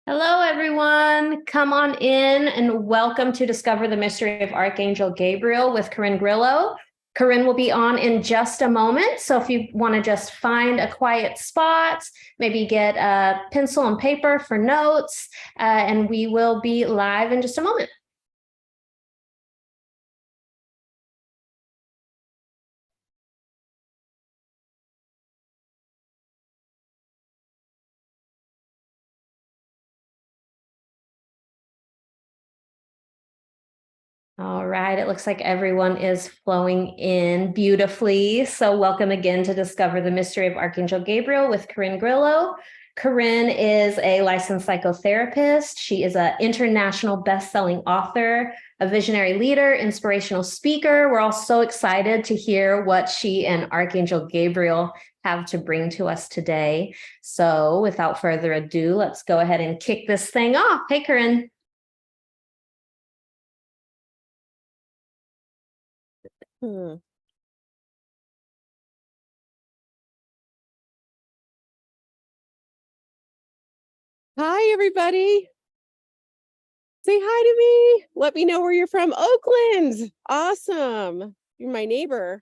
Hello, everyone. Come on in and welcome to Discover the Mystery of Archangel Gabriel with Corinne Grillo. Corinne will be on in just a moment. So if you want to just find a quiet spot, maybe get a pencil and paper for notes, and we will be live in just a moment. All right, it looks like everyone is flowing in beautifully. So welcome again to Discover the Mystery of Archangel Gabriel with Corinne Grillo. Corinne is a licensed psychotherapist. She is an international best-selling author, a visionary leader, inspirational speaker. We're all so excited to hear what she and Archangel Gabriel have to bring to us today. So without further ado, let's go ahead and kick this thing off. Hey, Corinne. Hi, everybody. Say hi to me. Let me know where you're from. Oakland. Awesome. You're my neighbor.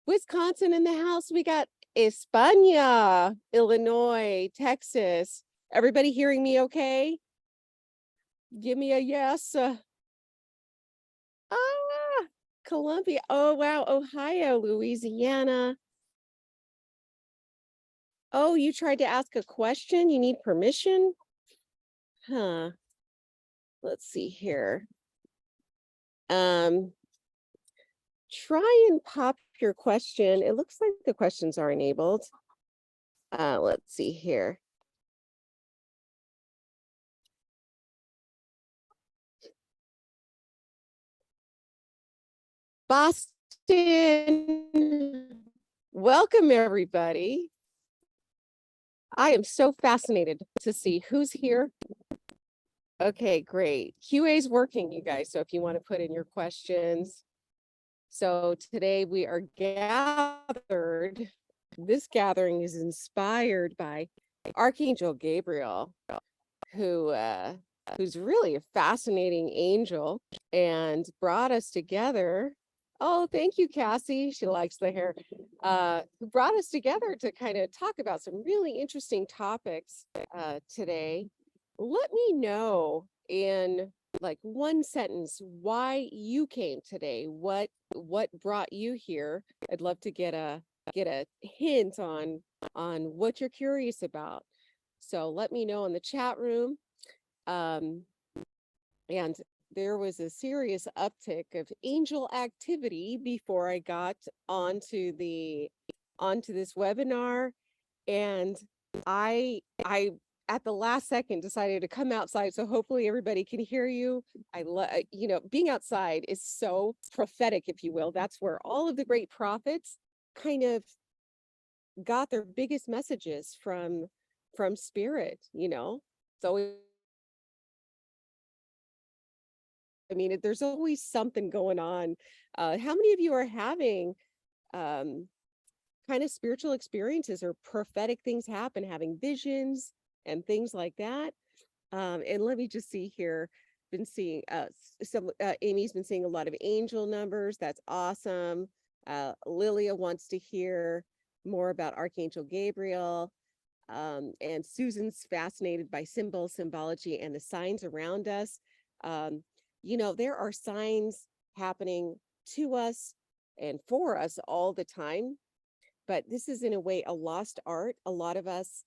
Wisconsin in the house. We got España, Illinois, Texas. Everybody hearing me okay? Give me a yes. Columbia. Oh, wow. Ohio, Louisiana. Oh, you tried to ask a question? You need permission? Huh. Let's see here. Try and pop your question. It looks like the questions are enabled. Let's see here. Boston. Welcome, everybody. I am so fascinated to see who's here. Okay, great. QA is working, you guys. So if you want to put in your questions. So today we are gathered. This gathering is inspired by Archangel Gabriel, who's really a fascinating angel and brought us together. Oh, thank you, Cassie. She likes the hair. Who brought us together to kind of talk about some really interesting topics today. Let me know in like one sentence why you came today. What brought you here? I'd love to get a hint on what you're curious about. So let me know in the chat room. And there was a serious uptick of angel activity before I got onto this webinar, and I at the last second decided to come outside, so hopefully everybody can hear you. I love, being outside is so prophetic, if you will. That's where all of the great prophets kind of got their biggest messages from spirit. It's always, there's always something going on. How many of you are having kind of spiritual experiences or prophetic things happen, having visions and things like that? And let me just see here. Been seeing Amy's been seeing a lot of angel numbers. That's awesome. Lilia wants to hear more about Archangel Gabriel. And Susan's fascinated by symbology, and the signs around us. There are signs happening to us and for us all the time, but this is in a way a lost art. A lot of us,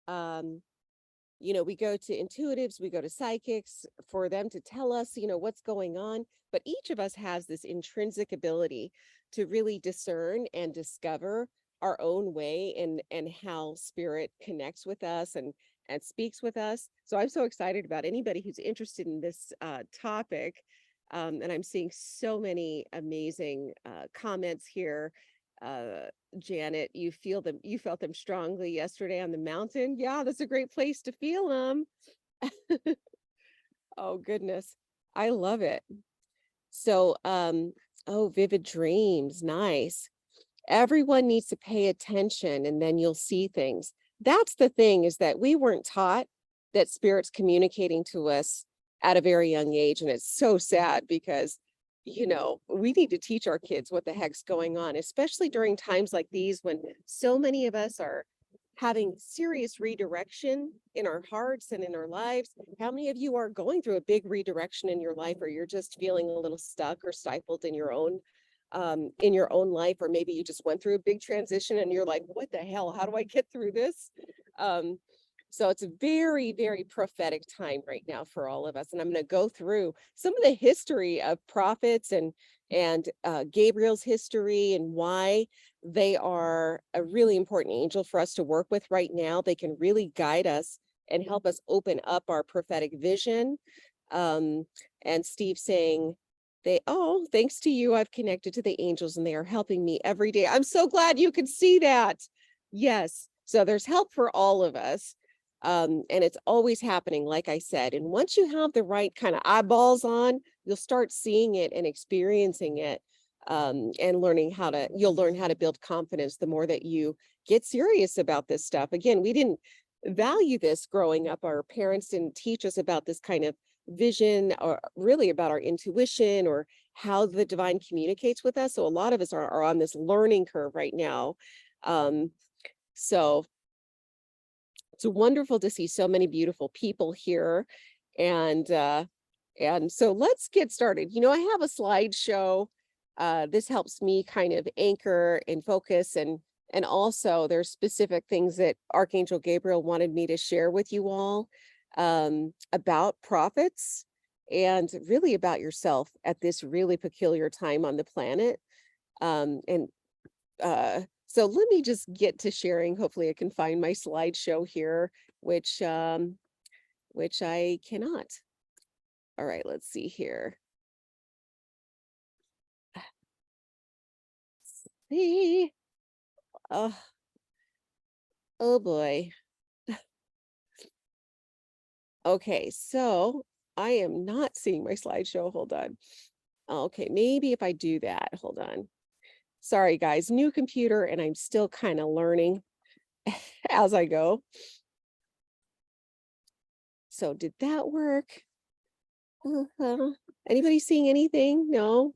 we go to intuitives, we go to psychics for them to tell us, what's going on. But each of us has this intrinsic ability to really discern and discover our own way and how spirit connects with us and speaks with us. So I'm so excited about anybody who's interested in this topic. And I'm seeing so many amazing comments here. Janet, you felt them strongly yesterday on the mountain. Yeah, that's a great place to feel them. Oh goodness, I love it. So vivid dreams, nice. Everyone needs to pay attention, and then you'll see things. That's the thing, is that we weren't taught that Spirit's communicating to us at a very young age. And it's so sad because, you know, we need to teach our kids what the heck's going on, especially during times like these when so many of us are having serious redirection in our hearts and in our lives. How many of you are going through a big redirection in your life, or you're just feeling a little stuck or stifled in your own life, or maybe you just went through a big transition and you're like, what the hell, how do I get through this? So it's a very, very prophetic time right now for all of us. And I'm going to go through some of the history of prophets and Gabriel's history and why they are a really important angel for us to work with right now. They can really guide us and help us open up our prophetic vision. And Steve saying, thanks to you, I've connected to the angels and they are helping me every day. I'm so glad you could see that. Yes. So there's help for all of us. And it's always happening, like I said. And once you have the right kind of eyeballs on, you'll start seeing it and experiencing it, and you'll learn how to build confidence the more that you get serious about this stuff. Again, we didn't value this growing up. Our parents didn't teach us about this kind of vision, or really about our intuition or how the divine communicates with us. So a lot of us are on this learning curve right now. So it's wonderful to see so many beautiful people here. And so let's get started. You know, I have a slideshow. This helps me kind of anchor and focus, and also there's specific things that Archangel Gabriel wanted me to share with you all about prophets and really about yourself at this really peculiar time on the planet. So let me just get to sharing. Hopefully I can find my slideshow here, which I cannot. All right, let's see here. See. Oh boy. Okay, so I am not seeing my slideshow. Hold on. Okay, maybe if I do that, hold on. Sorry, guys, new computer, and I'm still kind of learning as I go. So did that work? Anybody seeing anything? No?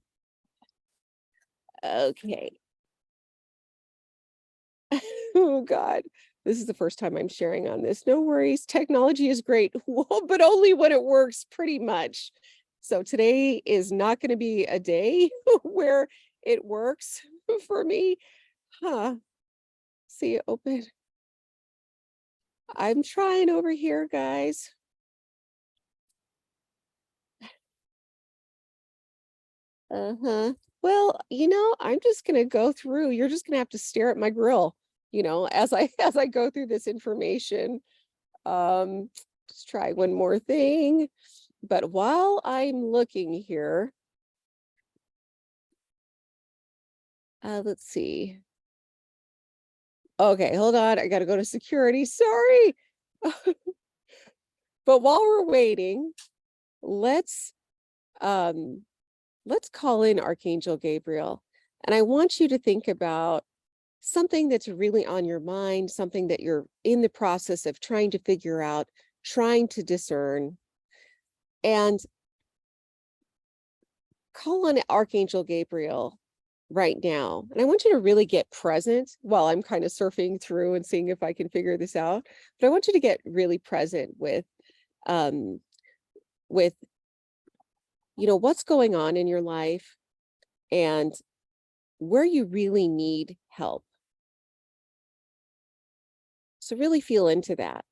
Okay. Oh, God. This is the first time I'm sharing on this. No worries. Technology is great, but only when it works, pretty much. So today is not going to be a day where it works for me. See it open. I'm trying over here, guys. Well, you know, I'm just going to go through. You're just going to have to stare at my grill, you know, as I go through this information. Just try one more thing. But while I'm looking here, let's see. Okay, hold on. I got to go to security. Sorry. But while we're waiting, let's call in Archangel Gabriel. And I want you to think about something that's really on your mind, something that you're in the process of trying to figure out, trying to discern, and call on Archangel Gabriel right now. And I want you to really get present while I'm kind of surfing through and seeing if I can figure this out. But I want you to get really present with you know, what's going on in your life and where you really need help. So really feel into that.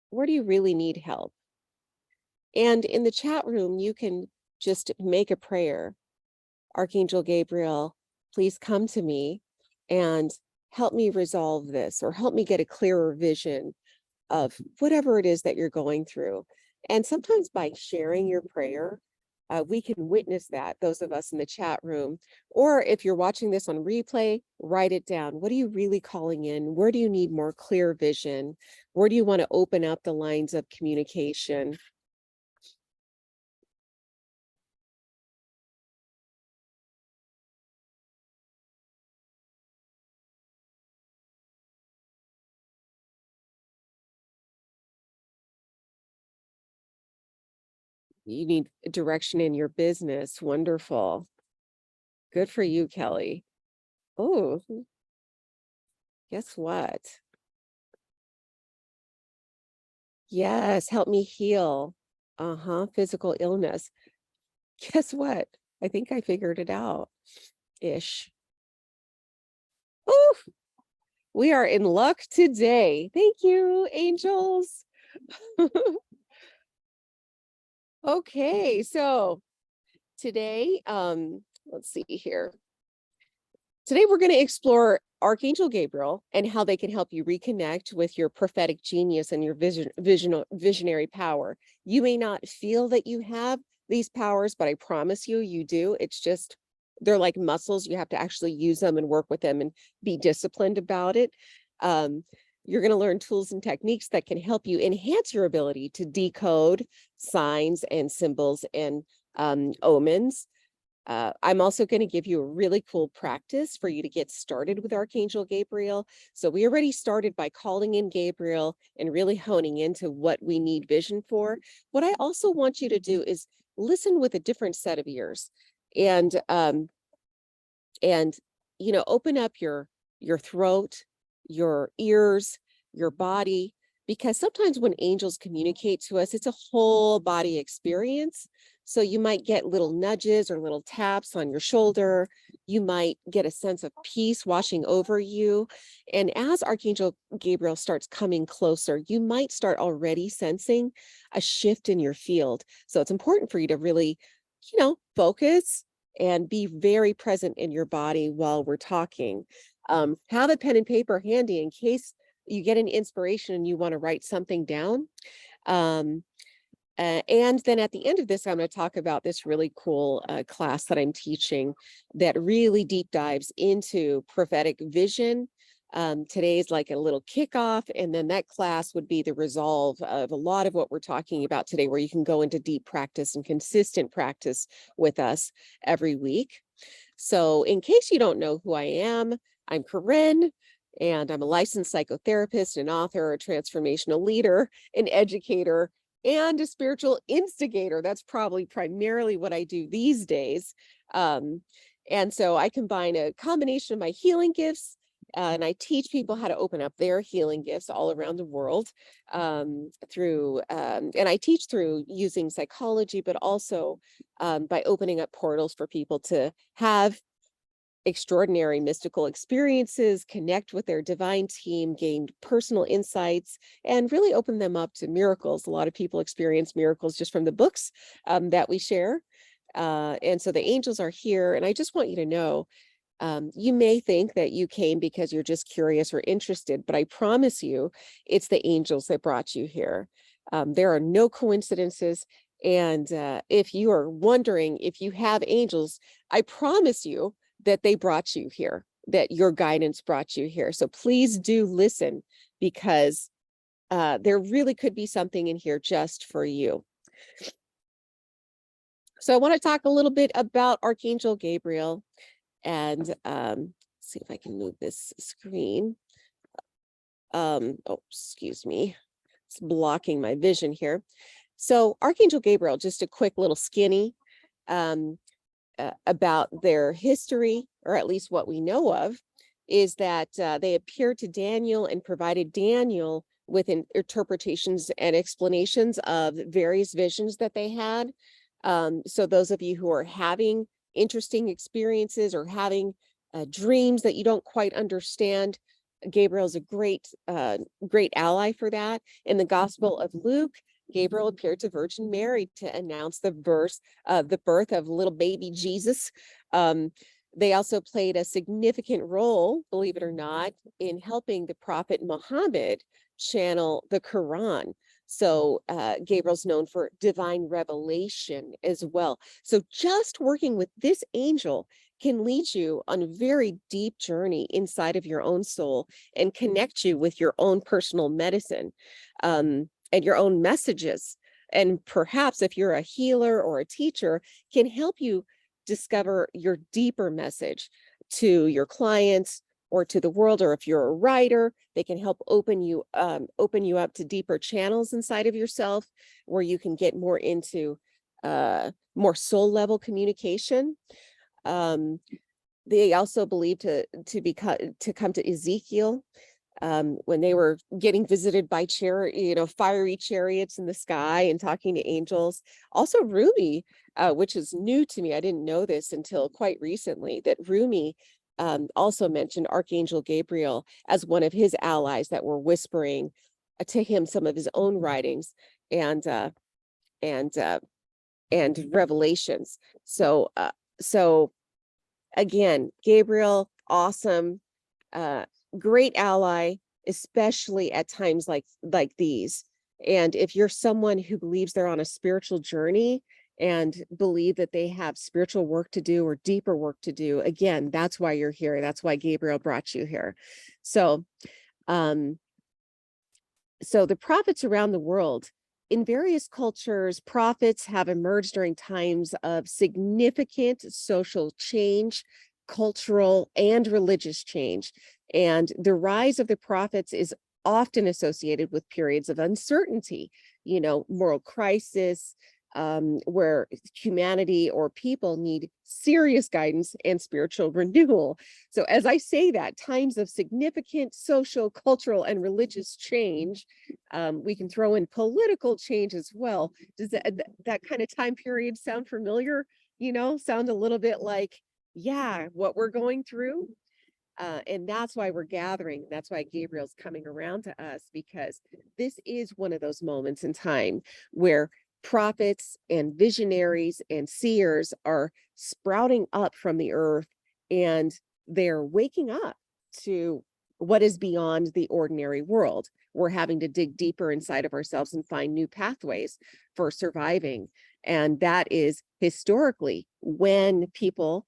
Where do you really need help? And in the chat room, you can just make a prayer. Archangel Gabriel, please come to me and help me resolve this, or help me get a clearer vision of whatever it is that you're going through. And sometimes by sharing your prayer, we can witness that, those of us in the chat room. Or if you're watching this on replay, write it down. What are you really calling in? Where do you need more clear vision? Where do you want to open up the lines of communication? You need direction in your business. Wonderful. Good for you, Kelly. Oh, guess what? Yes, help me heal. Physical illness. Guess what? I think I figured it out ish. Oh, we are in luck today. Thank you, angels. Okay, so today, let's see here. Today we're going to explore Archangel Gabriel and how they can help you reconnect with your prophetic genius and your visionary power. You may not feel that you have these powers, but I promise you, you do. It's just, they're like muscles. You have to actually use them and work with them and be disciplined about it. You're going to learn tools and techniques that can help you enhance your ability to decode signs and symbols and omens. I'm also going to give you a really cool practice for you to get started with Archangel Gabriel. So we already started by calling in Gabriel and really honing into what we need vision for. What I also want you to do is listen with a different set of ears, and open up your throat, your ears, your body, because sometimes when angels communicate to us, it's a whole body experience. So you might get little nudges or little taps on your shoulder. You might get a sense of peace washing over you. And as Archangel Gabriel starts coming closer, you might start already sensing a shift in your field. So it's important for you to really, focus and be very present in your body while we're talking. Have a pen and paper handy in case you get an inspiration and you want to write something down. And then at the end of this, I'm going to talk about this really cool class that I'm teaching that really deep dives into prophetic vision. Today is like a little kickoff, and then that class would be the resolve of a lot of what we're talking about today, where you can go into deep practice and consistent practice with us every week. So in case you don't know who I am, I'm Corinne, and I'm a licensed psychotherapist, an author, a transformational leader, an educator, and a spiritual instigator. That's probably primarily what I do these days. And so I combine a combination of my healing gifts, and I teach people how to open up their healing gifts all around the world and I teach through using psychology, but also by opening up portals for people to have extraordinary mystical experiences, connect with their divine team, gain personal insights, and really open them up to miracles. A lot of people experience miracles just from the books that we share. And so the angels are here. And I just want you to know, you may think that you came because you're just curious or interested, but I promise you, it's the angels that brought you here. There are no coincidences. And if you are wondering if you have angels, I promise you that they brought you here, that your guidance brought you here. So please do listen, because there really could be something in here just for you. So I want to talk a little bit about Archangel Gabriel, and see if I can move this screen. Oh, excuse me. It's blocking my vision here. So Archangel Gabriel, just a quick little skinny about their history, or at least what we know of, is that they appeared to Daniel and provided Daniel with interpretations and explanations of various visions that they had. So those of you who are having interesting experiences or having dreams that you don't quite understand, Gabriel's a great ally for that. In the Gospel of Luke, Gabriel appeared to Virgin Mary to announce the birth of little baby Jesus. They also played a significant role, believe it or not, in helping the Prophet Muhammad channel the Quran. So Gabriel's known for divine revelation as well. So just working with this angel can lead you on a very deep journey inside of your own soul and connect you with your own personal medicine and your own messages. And perhaps if you're a healer or a teacher, can help you discover your deeper message to your clients or to the world. Or if you're a writer, they can help open you up to deeper channels inside of yourself, where you can get more into more soul level communication. They also believe to come to Ezekiel when they were getting visited by fiery chariots in the sky and talking to angels. Also Rumi, which is new to me. I didn't know this until quite recently, that Rumi also mentioned Archangel Gabriel as one of his allies that were whispering to him some of his own writings and revelations. So again, Gabriel, awesome, great ally, especially at times like these. And if you're someone who believes they're on a spiritual journey and believe that they have spiritual work to do or deeper work to do, again, that's why you're here. That's why Gabriel brought you here. So, so the prophets around the world, in various cultures, prophets have emerged during times of significant social change, cultural and religious change. And the rise of the prophets is often associated with periods of uncertainty, moral crisis, where humanity or people need serious guidance and spiritual renewal. So as I say that, times of significant social, cultural, and religious change, we can throw in political change as well. Does that kind of time period sound familiar? Sound a little bit like, yeah, what we're going through? And that's why we're gathering. That's why Gabriel's coming around to us, because this is one of those moments in time where prophets and visionaries and seers are sprouting up from the earth, and they're waking up to what is beyond the ordinary world. We're having to dig deeper inside of ourselves and find new pathways for surviving. And that is historically when people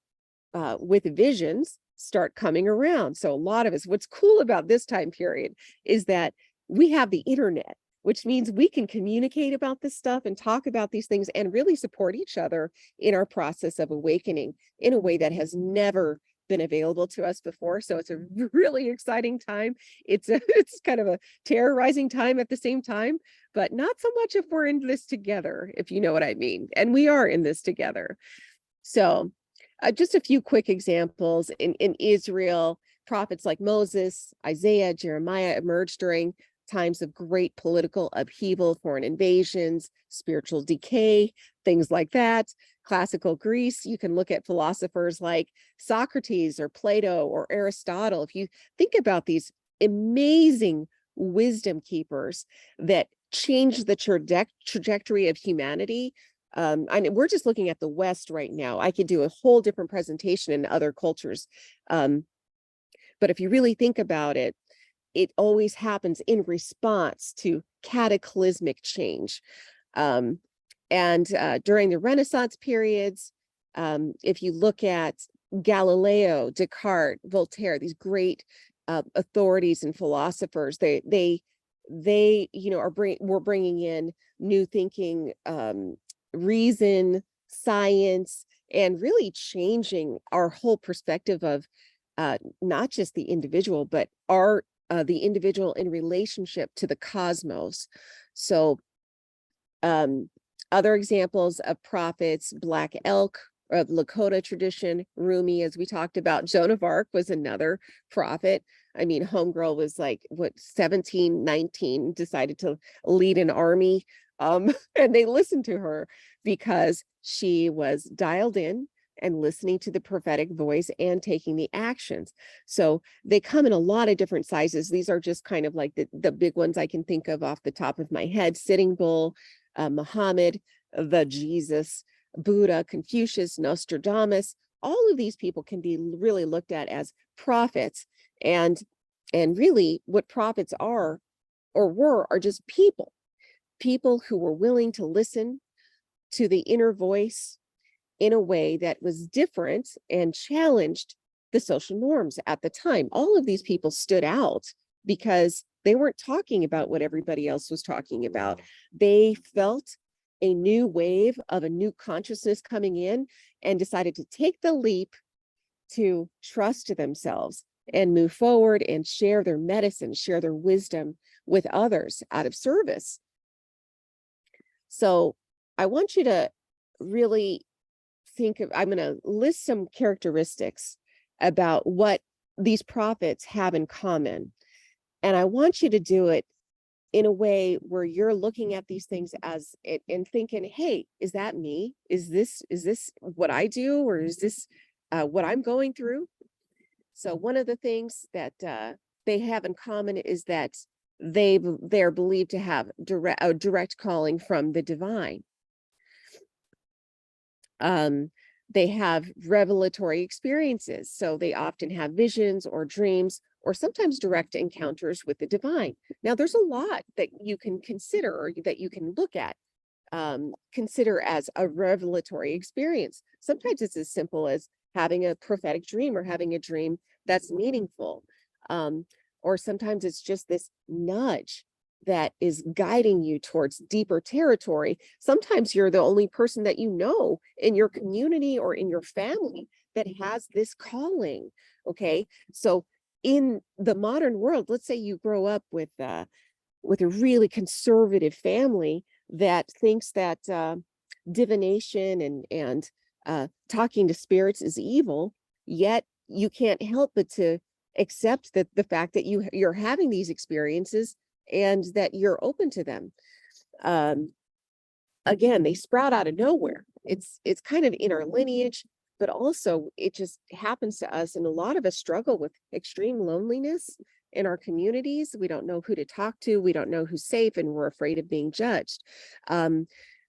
with visions start coming around. So a lot of us, what's cool about this time period is that we have the internet, which means we can communicate about this stuff and talk about these things and really support each other in our process of awakening in a way that has never been available to us before. So it's a really exciting time. It's kind of a terrorizing time at the same time, but not so much if we're in this together, if you know what I mean. And we are in this together. So just a few quick examples. In Israel, prophets like Moses, Isaiah, Jeremiah emerged during times of great political upheaval, foreign invasions, spiritual decay, things like that. Classical Greece, you can look at philosophers like Socrates or Plato or Aristotle. If you think about these amazing wisdom keepers that changed the trajectory of humanity. We're just looking at the West right now. I could do a whole different presentation in other cultures. But if you really think about it, it always happens in response to cataclysmic change. And during the Renaissance periods, if you look at Galileo, Descartes, Voltaire, these great authorities and philosophers, they were bringing in new thinking, reason, science, and really changing our whole perspective of not just the individual, but the individual in relationship to the cosmos. So other examples of prophets, Black Elk, of Lakota tradition, Rumi, as we talked about. Joan of Arc was another prophet. I mean, homegirl was like, 17, 19, decided to lead an army. And they listened to her because she was dialed in and listening to the prophetic voice and taking the actions. So they come in a lot of different sizes. These are just kind of like the big ones I can think of off the top of my head. Sitting Bull, Muhammad, the Jesus, Buddha, Confucius, Nostradamus. All of these people can be really looked at as prophets. And really what prophets are or were are just people who were willing to listen to the inner voice in a way that was different and challenged the social norms at the time. All of these people stood out because they weren't talking about what everybody else was talking about. They felt a new wave of a new consciousness coming in and decided to take the leap to trust themselves and move forward and share their medicine, share their wisdom with others out of service. So I want you to really think of, I'm going to list some characteristics about what these prophets have in common. And I want you to do it in a way where you're looking at these things as it and thinking, hey, is that me? Is this what I do? Or is this what I'm going through? So one of the things that they have in common is that they're believed to have a direct calling from the divine. They have revelatory experiences, so they often have visions or dreams or sometimes direct encounters with the divine. Now, there's a lot that you can consider or that you can look at, consider as a revelatory experience. Sometimes it's as simple as having a prophetic dream or having a dream that's meaningful. Or sometimes it's just this nudge that is guiding you towards deeper territory. Sometimes you're the only person that you know in your community or in your family that has this calling. Okay. So in the modern world, let's say you grow up with a really conservative family that thinks that divination and talking to spirits is evil, yet you can't help but to accept that the fact that you're having these experiences and that you're open to them. Again, they sprout out of nowhere. It's kind of in our lineage, but also it just happens to us. And a lot of us struggle with extreme loneliness in our communities. We don't know who to talk to. We don't know who's safe, and we're afraid of being judged.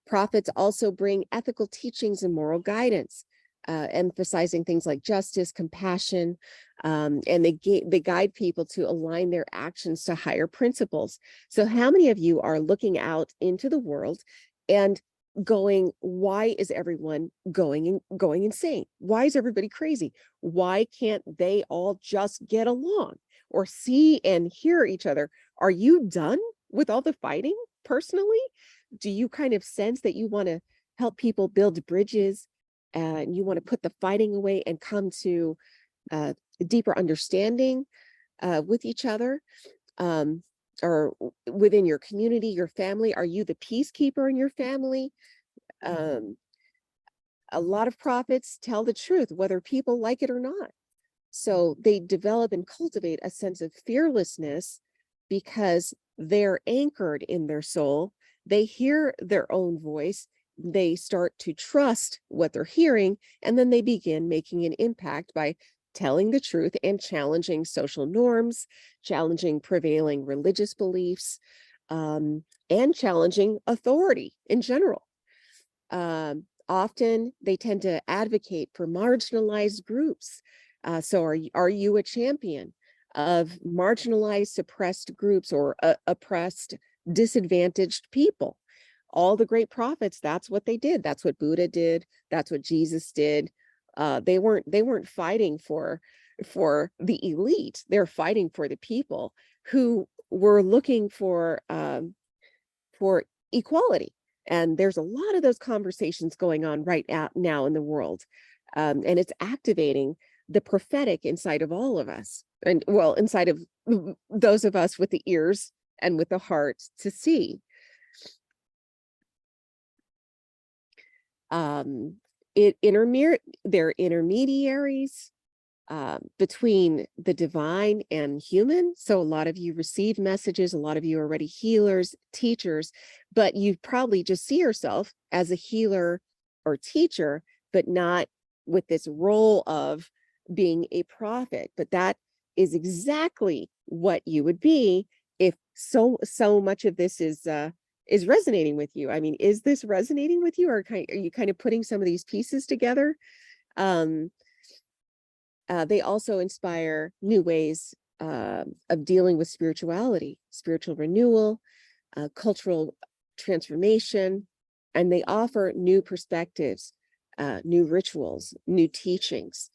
Prophets also bring ethical teachings and moral guidance, emphasizing things like justice, compassion, and they guide people to align their actions to higher principles. So how many of you are looking out into the world and going, why is everyone going insane? Why is everybody crazy? Why can't they all just get along or see and hear each other? Are you done with all the fighting personally? Do you kind of sense that you want to help people build bridges and you want to put the fighting away and come to deeper understanding with each other? Or within your community, your family? Are you the peacekeeper in your family? A lot of prophets tell the truth, whether people like it or not. So they develop and cultivate a sense of fearlessness because they're anchored in their soul. They hear their own voice. They start to trust what they're hearing, and then they begin making an impact by telling the truth and challenging social norms, challenging prevailing religious beliefs, and challenging authority in general. Often they tend to advocate for marginalized groups. So are you a champion of marginalized, suppressed groups or oppressed, disadvantaged people? All the great prophets, that's what they did. That's what Buddha did. That's what Jesus did. They weren't fighting for the elite. They're fighting for the people who were looking for equality. And there's a lot of those conversations going on right now in the world. And it's activating the prophetic inside of all of us, and well, inside of those of us with the ears and with the heart to see. They're intermediaries between the divine and human. So a lot of you receive messages, a lot of you are already healers, teachers, but you probably just see yourself as a healer or teacher, but not with this role of being a prophet. But that is exactly what you would be if so much of this is resonating with you. I mean, is this resonating with you, or are you kind of putting some of these pieces together? They also inspire new ways of dealing with spirituality, spiritual renewal, cultural transformation, and they offer new perspectives, new rituals, new teachings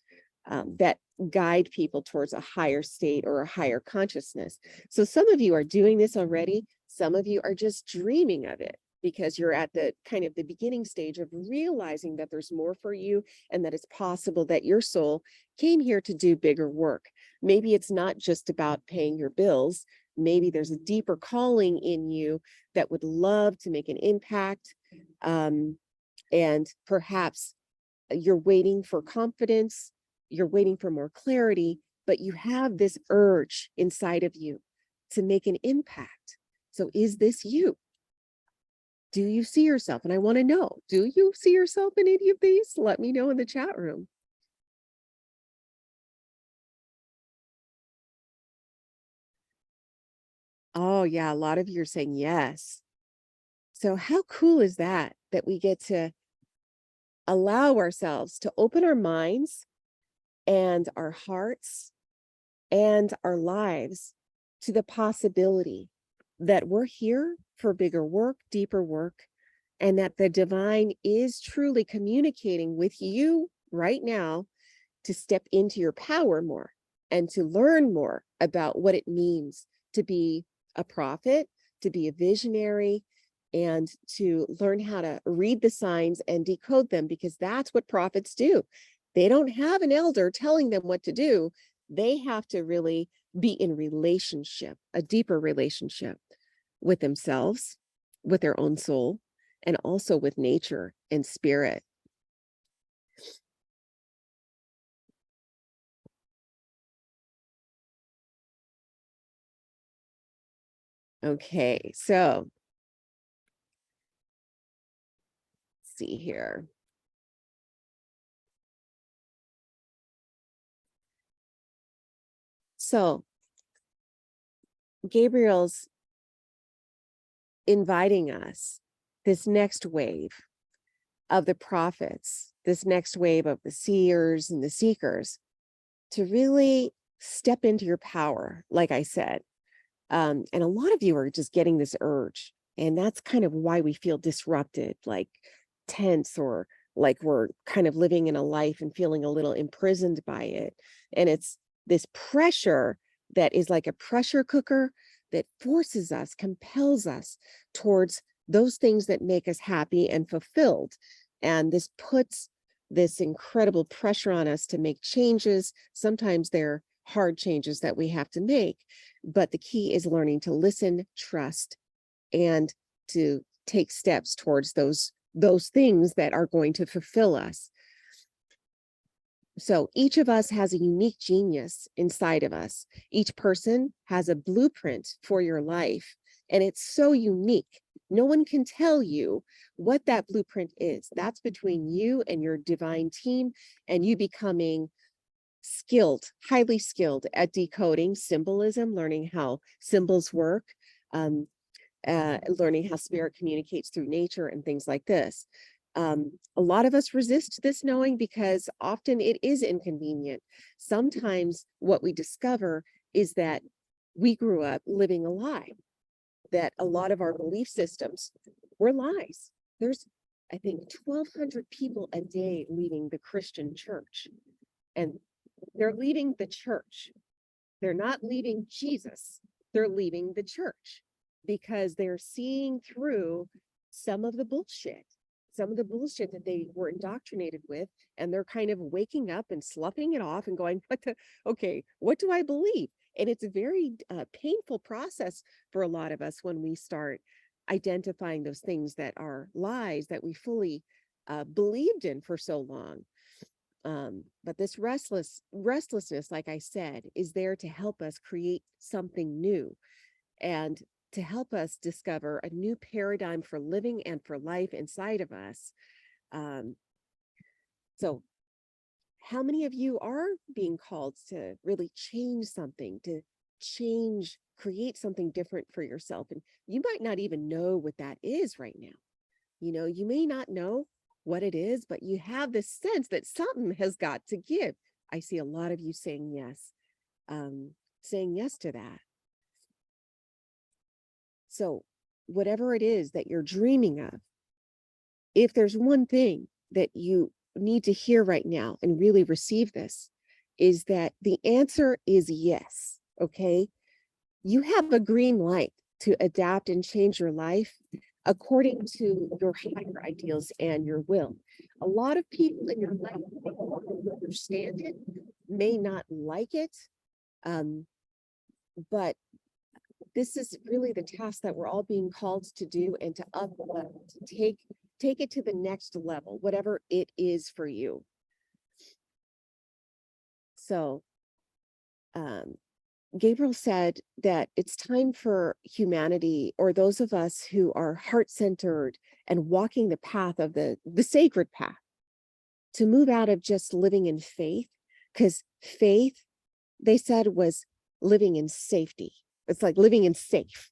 that guide people towards a higher state or a higher consciousness. So some of you are doing this already. Some of you are just dreaming of it because you're at the kind of the beginning stage of realizing that there's more for you and that it's possible that your soul came here to do bigger work. Maybe it's not just about paying your bills. Maybe there's a deeper calling in you that would love to make an impact And perhaps you're waiting for confidence, you're waiting for more clarity, but you have this urge inside of you to make an impact. So is this you? Do you see yourself? And I want to know, do you see yourself in any of these? Let me know in the chat room. Oh yeah, a lot of you are saying yes. So how cool is that, that we get to allow ourselves to open our minds and our hearts and our lives to the possibility that we're here for bigger work, deeper work, and that the divine is truly communicating with you right now to step into your power more and to learn more about what it means to be a prophet, to be a visionary, and to learn how to read the signs and decode them, because that's what prophets do. They don't have an elder telling them what to do. They have to really be in relationship, a deeper relationship with themselves, with their own soul, and also with nature and spirit. Okay, so let's see here. So Gabriel's inviting us, this next wave of the prophets, this next wave of the seers and the seekers, to really step into your power, like I said. And a lot of you are just getting this urge. And that's kind of why we feel disrupted, like tense, or like we're kind of living in a life and feeling a little imprisoned by it. And it's this pressure that is like a pressure cooker that forces us, compels us towards those things that make us happy and fulfilled. And this puts this incredible pressure on us to make changes. Sometimes they're hard changes that we have to make, but the key is learning to listen, trust, and to take steps towards those things that are going to fulfill us. So each of us has a unique genius inside of us. Each person has a blueprint for your life, and it's so unique. No one can tell you what that blueprint is. That's between you and your divine team, and you becoming skilled, highly skilled at decoding symbolism, learning how symbols work, learning how spirit communicates through nature and things like this. A lot of us resist this knowing because often it is inconvenient. Sometimes what we discover is that we grew up living a lie, that a lot of our belief systems were lies. There's, I think, 1,200 people a day leaving the Christian church, and they're leaving the church. They're not leaving Jesus. They're leaving the church because they're seeing through some of the bullshit, that they were indoctrinated with, and they're kind of waking up and sloughing it off and going, what do I believe? And it's a very painful process for a lot of us when we start identifying those things that are lies that we fully believed in for so long. But this restlessness, like I said, is there to help us create something new and to help us discover a new paradigm for living and for life inside of us. So how many of you are being called to really change something, to create something different for yourself? And you might not even know what that is right now. You may not know what it is, but you have this sense that something has got to give. I see a lot of you saying yes to that. So whatever it is that you're dreaming of, if there's one thing that you need to hear right now and really receive this, is that the answer is yes. Okay. You have a green light to adapt and change your life according to your higher ideals and your will. A lot of people in your life may understand it, may not like it, but this is really the task that we're all being called to do and to take take it to the next level, whatever it is for you. So Gabriel said that it's time for humanity, or those of us who are heart-centered and walking the path of the sacred path, to move out of just living in faith, because faith, they said, was living in safety. It's like living in safe.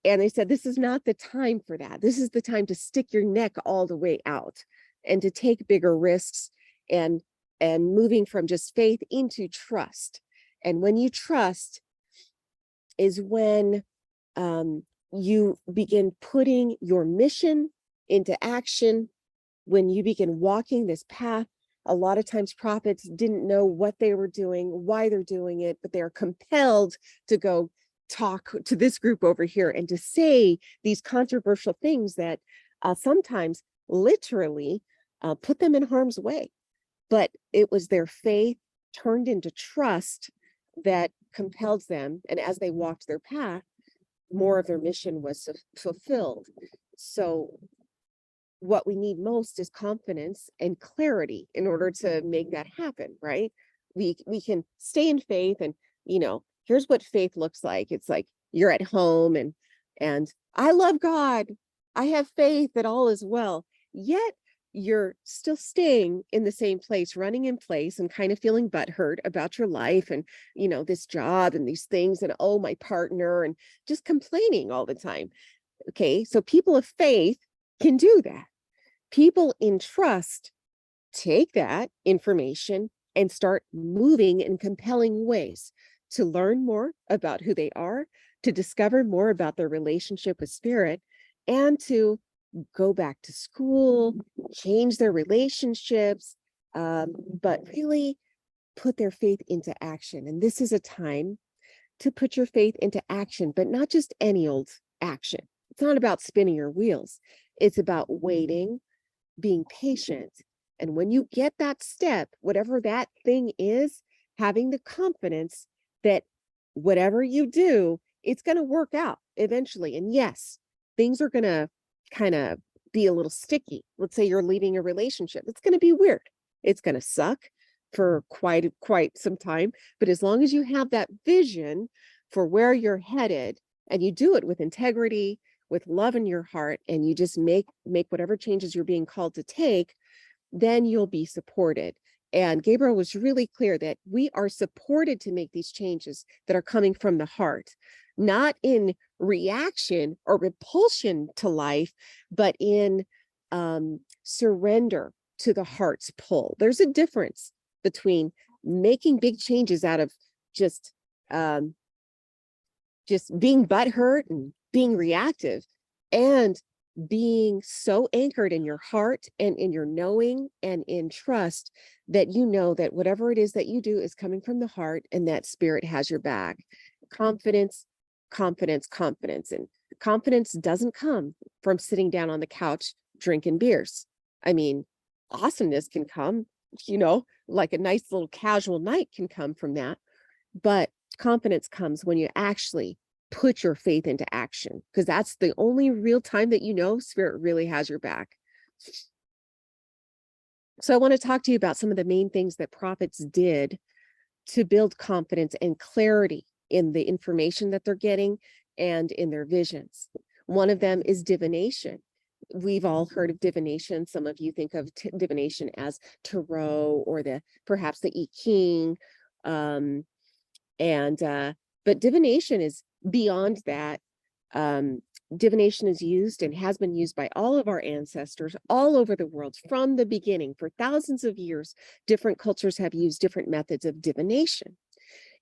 And they said, this is not the time for that. This is the time to stick your neck all the way out and to take bigger risks, and moving from just faith into trust. And when you trust is when you begin putting your mission into action, when you begin walking this path. A lot of times prophets didn't know what they were doing, why they're doing it, but they're compelled to go talk to this group over here and to say these controversial things that sometimes literally put them in harm's way. But it was their faith turned into trust that compelled them. And as they walked their path, more of their mission was fulfilled. So what we need most is confidence and clarity in order to make that happen, right? We can stay in faith, and here's what faith looks like. It's like you're at home and I love God. I have faith that all is well. Yet you're still staying in the same place, running in place, and kind of feeling butthurt about your life and this job and these things, and oh, my partner, and just complaining all the time. Okay, so people of faith can do that. People in trust take that information and start moving in compelling ways to learn more about who they are, to discover more about their relationship with spirit, and to go back to school, change their relationships, but really put their faith into action. And this is a time to put your faith into action, but not just any old action. It's not about spinning your wheels. It's about waiting, being patient. And when you get that step, whatever that thing is, having the confidence that whatever you do, it's going to work out eventually. And yes, things are going to kind of be a little sticky. Let's say you're leaving a relationship. It's going to be weird. It's going to suck for quite some time. But as long as you have that vision for where you're headed, and you do it with integrity, with love in your heart, and you just make whatever changes you're being called to take, then you'll be supported. And Gabriel was really clear that we are supported to make these changes that are coming from the heart, not in reaction or repulsion to life, but in surrender to the heart's pull. There's a difference between making big changes out of just being butthurt and being reactive, and being so anchored in your heart and in your knowing and in trust that you know that whatever it is that you do is coming from the heart, and that spirit has your back. Confidence, confidence, confidence. And confidence doesn't come from sitting down on the couch drinking beers. I mean, awesomeness can come, like a nice little casual night can come from that. But confidence comes when you actually put your faith into action, because that's the only real time that spirit really has your back. So I want to talk to you about some of the main things that prophets did to build confidence and clarity in the information that they're getting and in their visions. One of them is divination. We've all heard of divination. Some of you think of divination as tarot or perhaps the I Ching. But divination is beyond that. Divination is used and has been used by all of our ancestors all over the world from the beginning. For thousands of years, different cultures have used different methods of divination.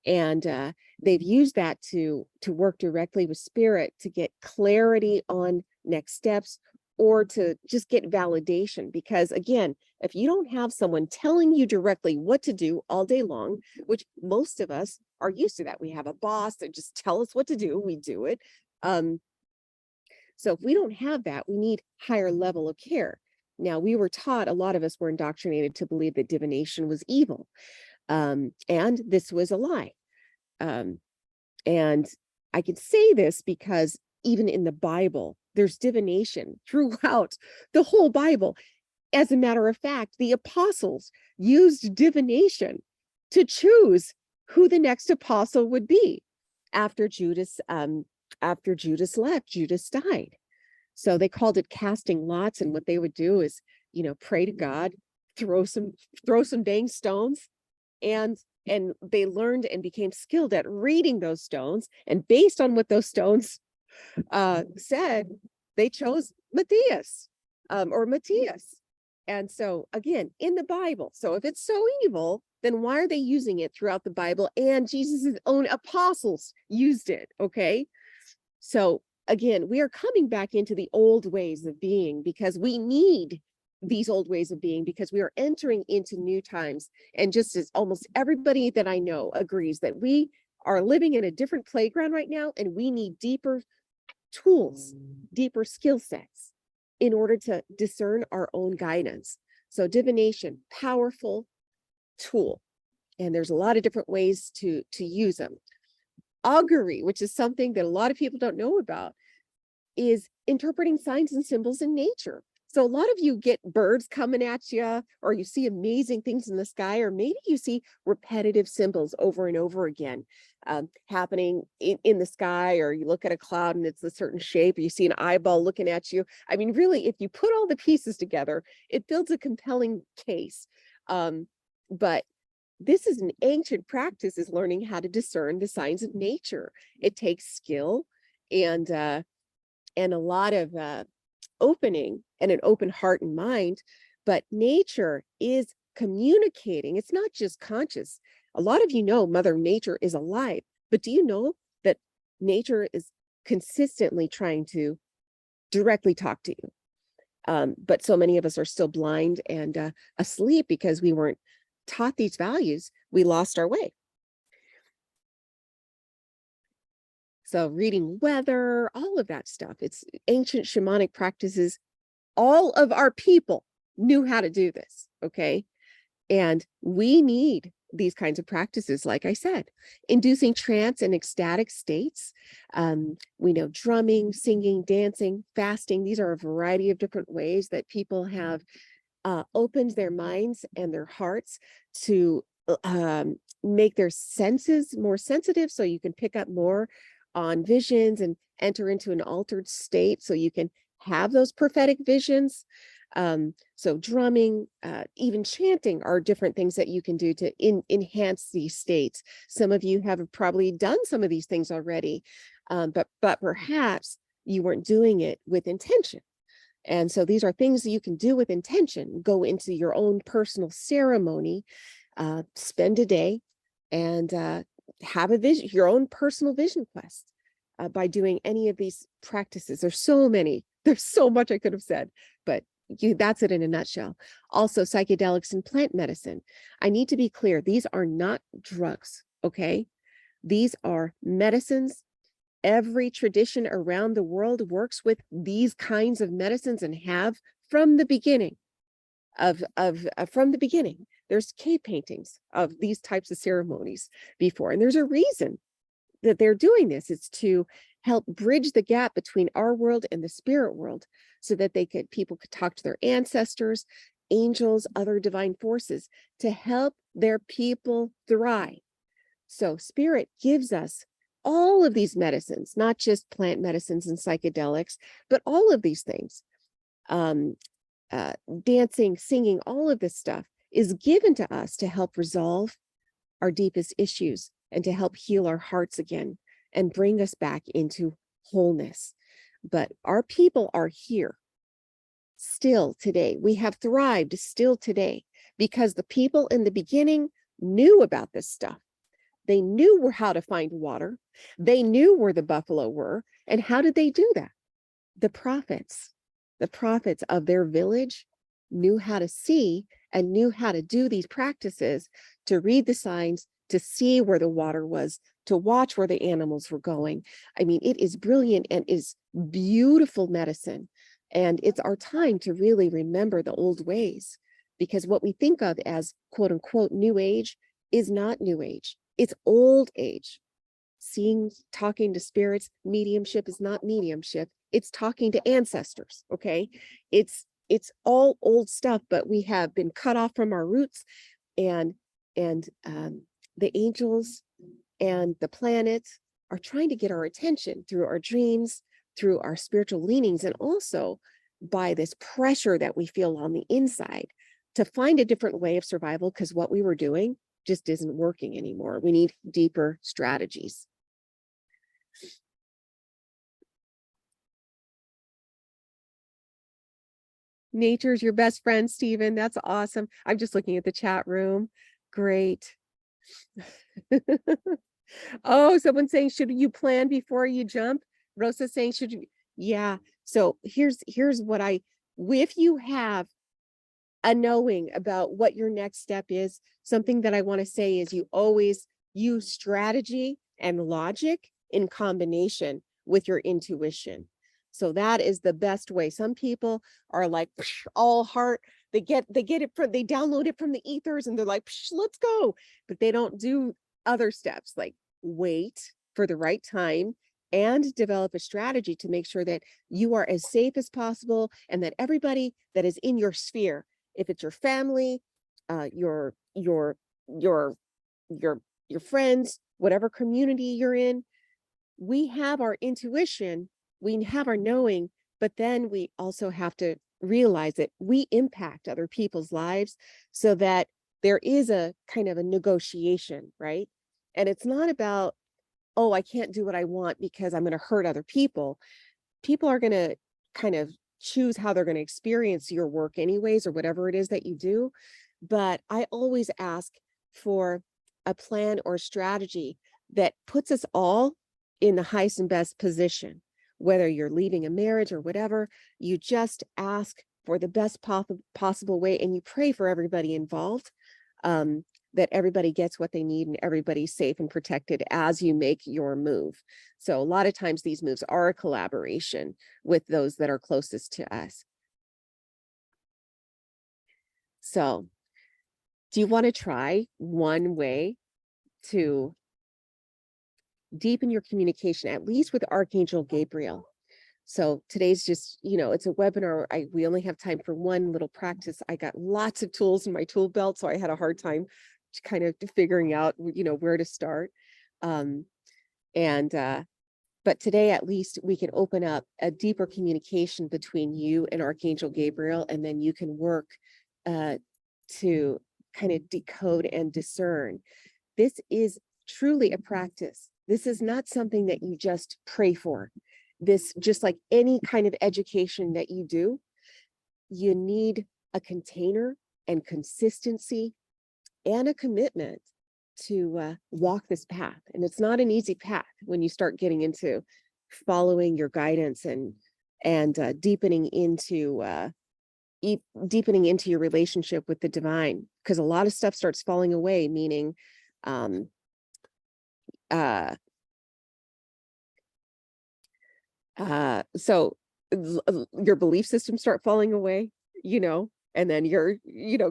And they've used that to work directly with spirit, to get clarity on next steps, or to just get validation. Because again, if you don't have someone telling you directly what to do all day long, which most of us are used to that. We have a boss that just tells us what to do, we do it. So if we don't have that, we need higher level of care. Now, we were taught, a lot of us were indoctrinated to believe that divination was evil. And this was a lie. And I can say this because even in the Bible. There's divination throughout the whole Bible. As a matter of fact, the apostles used divination to choose who the next apostle would be after Judas left. Judas died. So they called it casting lots. And what they would do is, pray to God, throw some dang stones, and they learned and became skilled at reading those stones. And based on what those stones said, they chose Matthias or Matthias. And so again, in the Bible. So if it's so evil, then why are they using it throughout the Bible? And Jesus's own apostles used it. Okay. So again, we are coming back into the old ways of being because we need these old ways of being because we are entering into new times. And just as almost everybody that I know agrees that we are living in a different playground right now, and we need deeper tools, deeper skill sets in order to discern our own guidance. So divination, powerful tool. And there's a lot of different ways to use them. Augury, which is something that a lot of people don't know about, is interpreting signs and symbols in nature. So a lot of you get birds coming at you, or you see amazing things in the sky, or maybe you see repetitive symbols over and over again happening in the sky, or you look at a cloud and it's a certain shape, or you see an eyeball looking at you. I mean, really, if you put all the pieces together, it builds a compelling case. But this is an ancient practice, is learning how to discern the signs of nature. It takes skill and a lot of opening and an open heart and mind, but nature is communicating. It's not just conscious. A lot of you know Mother Nature is alive, but do you know that nature is consistently trying to directly talk to you? But so many of us are still blind and asleep because we weren't taught these values. We lost our way. So reading weather, all of that stuff, it's ancient shamanic practices. All of our people knew how to do this, okay? And we need these kinds of practices, like I said, inducing trance and ecstatic states. We know drumming, singing, dancing, fasting. These are a variety of different ways that people have opened their minds and their hearts to make their senses more sensitive, so you can pick up more on visions and enter into an altered state so you can have those prophetic visions. So drumming, even chanting are different things that you can do to enhance these states. Some of you have probably done some of these things already, but perhaps you weren't doing it with intention. And so these are things that you can do with intention. Go into your own personal ceremony, spend a day, and have a vision, your own personal vision quest by doing any of these practices. There's so many. There's so much I could have said, but that's it in a nutshell. Also, psychedelics and plant medicine. I need to be clear. These are not drugs, okay? These are medicines. Every tradition around the world works with these kinds of medicines and have from the beginning from the beginning. There's cave paintings of these types of ceremonies before, and there's a reason that they're doing this. It's to help bridge the gap between our world and the spirit world, so that people could talk to their ancestors, angels, other divine forces, to help their people thrive. So spirit gives us all of these medicines, not just plant medicines and psychedelics, but all of these things. Dancing, singing, all of this stuff is given to us to help resolve our deepest issues and to help heal our hearts again and bring us back into wholeness. But our people are here still today. We have thrived still today because the people in the beginning knew about this stuff. They knew how to find water. They knew where the buffalo were. And how did they do that? The prophets of their village knew how to see and knew how to do these practices, to read the signs, to see where the water was, to watch where the animals were going. I mean, it is brilliant and is beautiful medicine. And it's our time to really remember the old ways, because what we think of as quote unquote new age is not new age. It's old age. talking to spirits. Mediumship is not mediumship. It's talking to ancestors. Okay. It's all old stuff, but we have been cut off from our roots, and the angels and the planets are trying to get our attention through our dreams, through our spiritual leanings, and also by this pressure that we feel on the inside to find a different way of survival, because what we were doing just isn't working anymore. We need deeper strategies. Nature's your best friend, Stephen. That's awesome. I'm just looking at the chat room. Great. Oh, someone's saying, should you plan before you jump? Rosa's saying, should you? Yeah. So here's what if you have a knowing about what your next step is, something that I want to say is you always use strategy and logic in combination with your intuition. So that is the best way. Some people are like all heart. They download it from the ethers and they're like, let's go. But they don't do other steps like wait for the right time and develop a strategy to make sure that you are as safe as possible, and that everybody that is in your sphere, if it's your family, your friends, whatever community you're in, we have our intuition, we have our knowing, but then we also have to realize that we impact other people's lives, so that there is a kind of a negotiation, right? And it's not about, oh, I can't do what I want because I'm going to hurt other people. People are going to kind of choose how they're going to experience your work anyways, or whatever it is that you do. But I always ask for a plan or strategy that puts us all in the highest and best position. Whether you're leaving a marriage or whatever, you just ask for the best possible way, and you pray for everybody involved, that everybody gets what they need and everybody's safe and protected as you make your move. So a lot of times these moves are a collaboration with those that are closest to us. So do you want to try one way to deepen your communication, at least with Archangel Gabriel? So today's just, it's a webinar. We only have time for one little practice. I got lots of tools in my tool belt, so I had a hard time kind of figuring out, where to start. But today, at least, we can open up a deeper communication between you and Archangel Gabriel, and then you can work to kind of decode and discern. This is truly a practice. This is not something that you just pray for. This, just like any kind of education that you do, you need a container and consistency and a commitment to walk this path. And it's not an easy path when you start getting into following your guidance and deepening into your relationship with the divine, because a lot of stuff starts falling away, meaning so your belief systems start falling away, and then you're,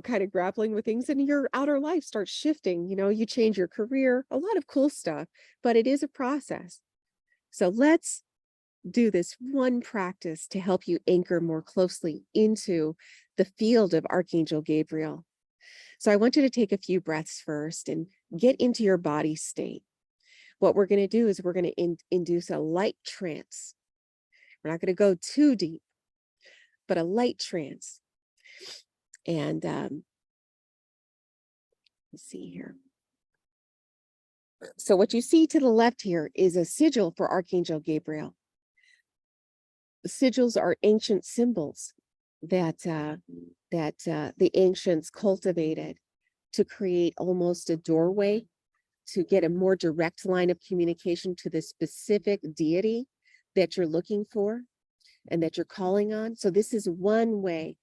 kind of grappling with things, and your outer life starts shifting, you change your career, a lot of cool stuff, but it is a process. So let's do this one practice to help you anchor more closely into the field of Archangel Gabriel. So I want you to take a few breaths first and get into your body state. What we're going to do is we're going to induce a light trance. We're not going to go too deep, but a light trance. And let's see here. So what you see to the left here is a sigil for Archangel Gabriel. Sigils are ancient symbols that the ancients cultivated to create almost a doorway to get a more direct line of communication to the specific deity that you're looking for and that you're calling on. So this is one way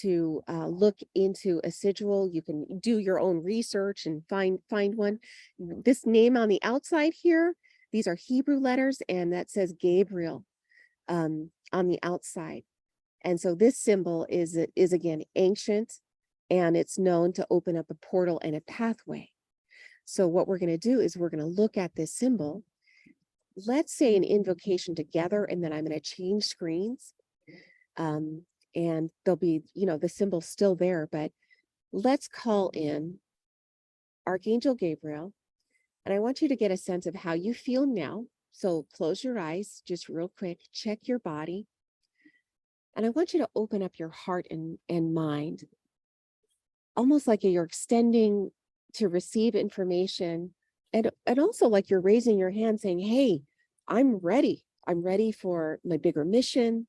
to look into a sigil. You can do your own research and find one. This name on the outside here, these are Hebrew letters, and that says Gabriel on the outside. And so this symbol is again ancient, and it's known to open up a portal and a pathway. So what we're going to do is we're going to look at this symbol, let's say an invocation together, and then I'm going to change screens. And there'll be, the symbol still there, but let's call in Archangel Gabriel. And I want you to get a sense of how you feel now. So close your eyes, just real quick, check your body. And I want you to open up your heart and mind, almost like you're extending to receive information. And also like you're raising your hand saying, hey, I'm ready. I'm ready for my bigger mission.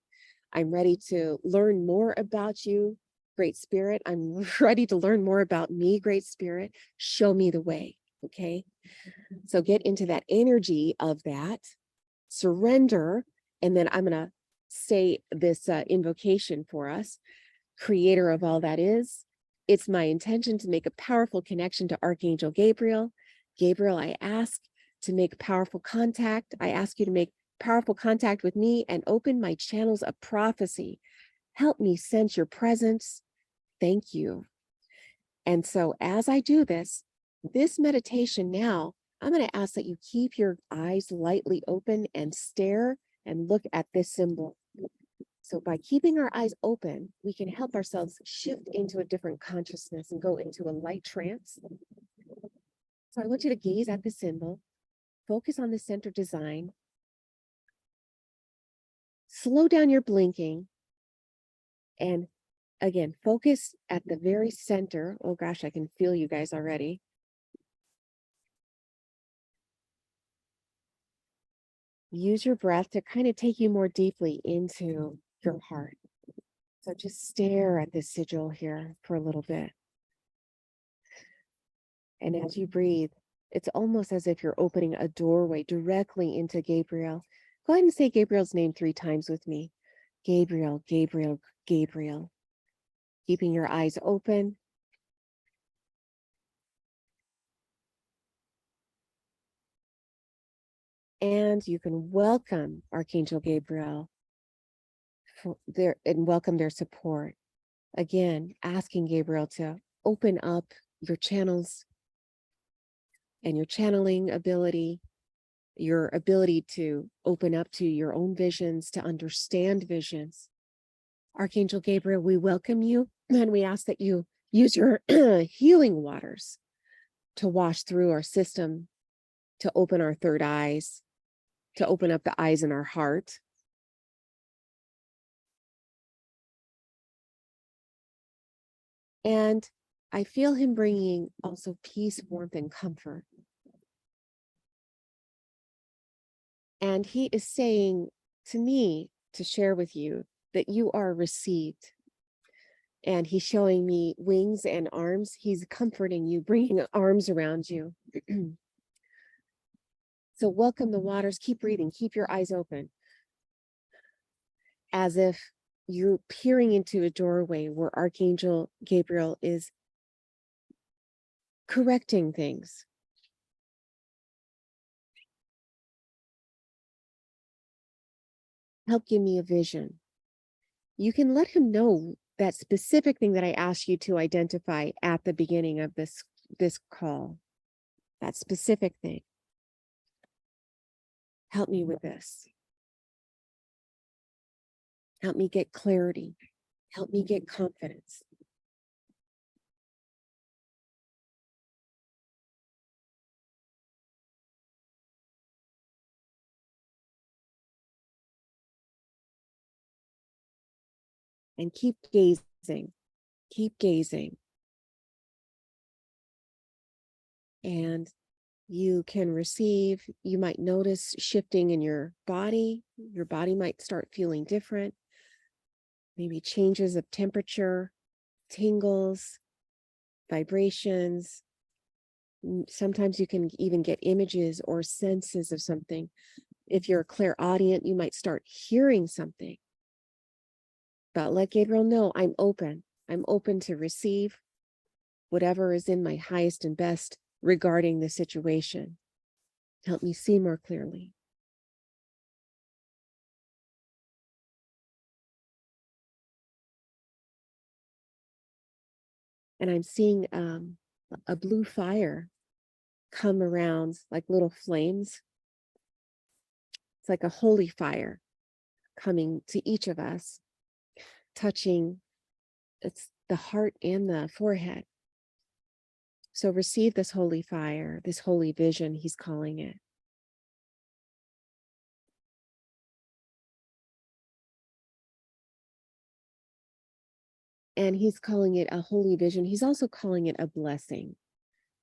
I'm ready to learn more about you, Great Spirit. I'm ready to learn more about me, Great Spirit. Show me the way. Okay. So get into that energy of that, surrender. And then I'm going to say this invocation for us. Creator of all that is, it's my intention to make a powerful connection to Archangel Gabriel. Gabriel, I ask to make powerful contact. I ask you to make powerful contact with me and open my channels of prophecy. Help me sense your presence. Thank you. And so as I do this meditation now, I'm going to ask that you keep your eyes lightly open and stare and look at this symbol. So by keeping our eyes open, we can help ourselves shift into a different consciousness and go into a light trance. So I want you to gaze at the symbol, focus on the center design, slow down your blinking, and again, focus at the very center. Oh gosh, I can feel you guys already. Use your breath to kind of take you more deeply into your heart. So just stare at this sigil here for a little bit. And as you breathe, it's almost as if you're opening a doorway directly into Gabriel. Go ahead and say Gabriel's name 3 times with me. Gabriel, Gabriel, Gabriel. Keeping your eyes open. And you can welcome Archangel Gabriel and welcome their support. Again, asking Gabriel to open up your channels and your channeling ability, your ability to open up to your own visions, to understand visions. Archangel Gabriel, we welcome you, and we ask that you use your healing waters to wash through our system, to open our third eyes, to open up the eyes in our heart. And I feel him bringing also peace, warmth, and comfort. And he is saying to me to share with you that you are received. And he's showing me wings and arms. He's comforting you, bringing arms around you. So welcome the waters. Keep breathing. Keep your eyes open. As if you're peering into a doorway where Archangel Gabriel is correcting things. Help give me a vision. You can let him know that specific thing that I asked you to identify at the beginning of this call. That specific thing. Help me with this. Help me get clarity. Help me get confidence. And keep gazing. Keep gazing. And you can receive, you might notice shifting in your body. Your body might start feeling different. Maybe changes of temperature, tingles, vibrations. Sometimes you can even get images or senses of something. If you're a clairaudient, you might start hearing something. But let Gabriel know, I'm open. I'm open to receive whatever is in my highest and best regarding the situation. Help me see more clearly. And I'm seeing a blue fire come around like little flames. It's like a holy fire coming to each of us, touching it's the heart and the forehead. So receive this holy fire, this holy vision, he's calling it. And he's calling it a holy vision. He's also calling it a blessing.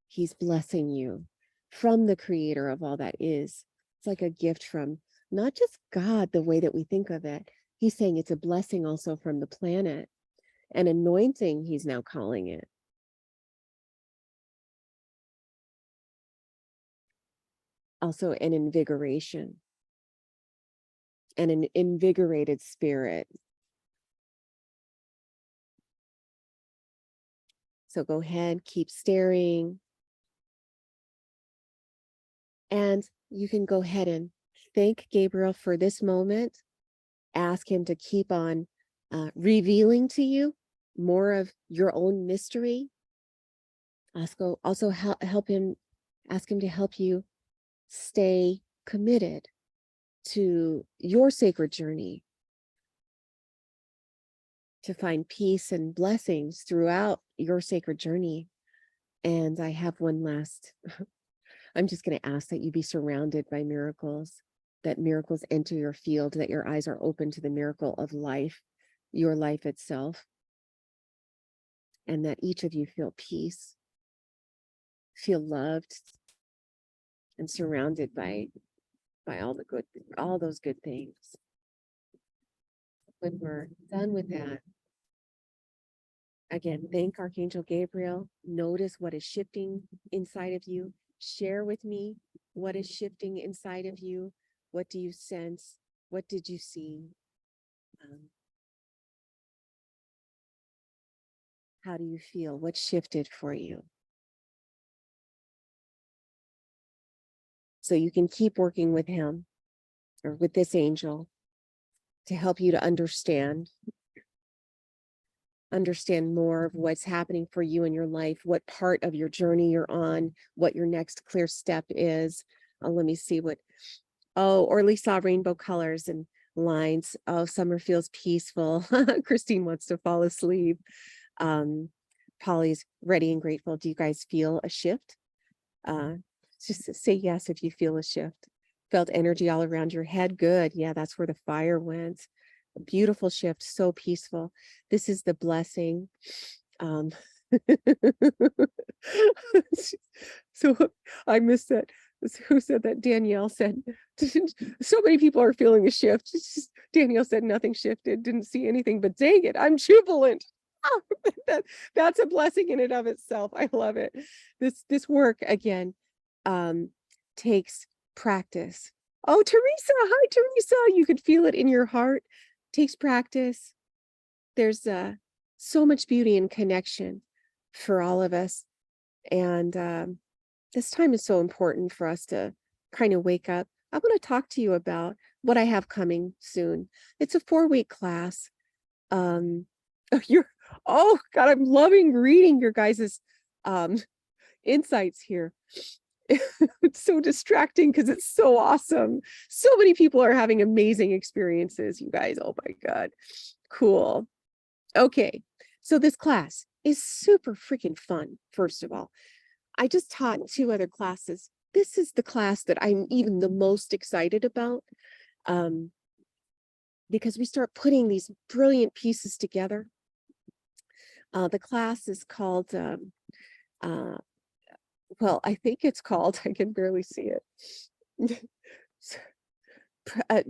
He's blessing you from the creator of all that is. It's like a gift from not just God, the way that we think of it. He's saying it's a blessing also from the planet, an anointing, he's now calling it. Also an invigoration and an invigorated spirit. So go ahead, keep staring. And you can go ahead and thank Gabriel for this moment. Ask him to keep on revealing to you more of your own mystery. Also help him, ask him to help you stay committed to your sacred journey, to find peace and blessings throughout your sacred journey. And I have one last, I'm just going to ask that you be surrounded by miracles, that miracles enter your field, that your eyes are open to the miracle of life, your life itself, and that each of you feel peace, feel loved, and surrounded by all those good things. When we're done with that, again, thank Archangel Gabriel. Notice what is shifting inside of you. Share with me what is shifting inside of you. What do you sense? What did you see? How do you feel? What shifted for you? So you can keep working with him or with this angel to help you to understand more of what's happening for you in your life, what part of your journey you're on, what your next clear step is. Let me see what, Orly saw rainbow colors and lines. Oh, summer feels peaceful. Christine wants to fall asleep. Polly's ready and grateful. Do you guys feel a shift? Just say yes if you feel a shift. Felt energy all around your head. Good. Yeah, that's where the fire went. A beautiful shift, so peaceful. This is the blessing. So I missed that. Who said that? Danielle said, so many people are feeling a shift. Danielle said nothing shifted, didn't see anything, but dang it, I'm jubilant. That's a blessing in and of itself. I love it. This work again takes practice. Oh, Teresa, hi Teresa. You could feel it in your heart. Takes practice. There's so much beauty and connection for all of us. And this time is so important for us to kind of wake up. I want to talk to you about what I have coming soon. It's a 4-week class. Oh God, I'm loving reading your guys's insights here. It's so distracting because it's so awesome. So many people are having amazing experiences, you guys. Oh my God. Cool. Okay. So this class is super freaking fun. First of all, I just taught 2 other classes. This is the class that I'm even the most excited about. Because we start putting these brilliant pieces together. The class is called, well, I think it's called, I can barely see it.